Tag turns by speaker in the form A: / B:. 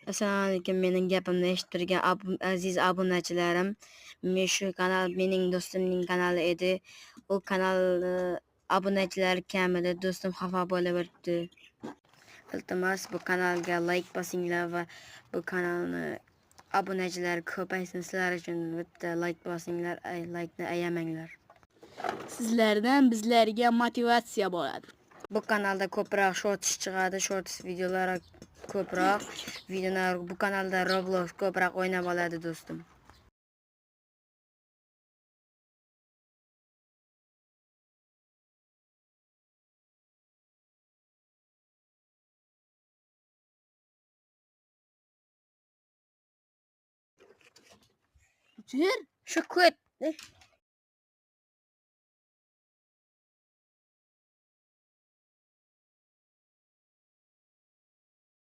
A: Assalomu alaykum. Mening gapimni eshitib turgan aziz obunachilarim. Shu kanal mening do'stimning kanali edi. U kanal obunachilari kam edi. Do'stim xafa bo'laverdi. Iltimos bu kanalga like bosinglar va bu kanalni obunachilari ko'paysin. Sizlar uchun bitta like bosinglar, like'ni ayamanglar.
B: Sizlardan bizlarga motivatsiya bo'ladi.
A: Bu kanalda ko'proq shorts chiqadi, shorts videolar ko'proq. Videolar bu kanalda Roblox ko'proq o'ynab oladi do'stim.
B: Jir
A: Shu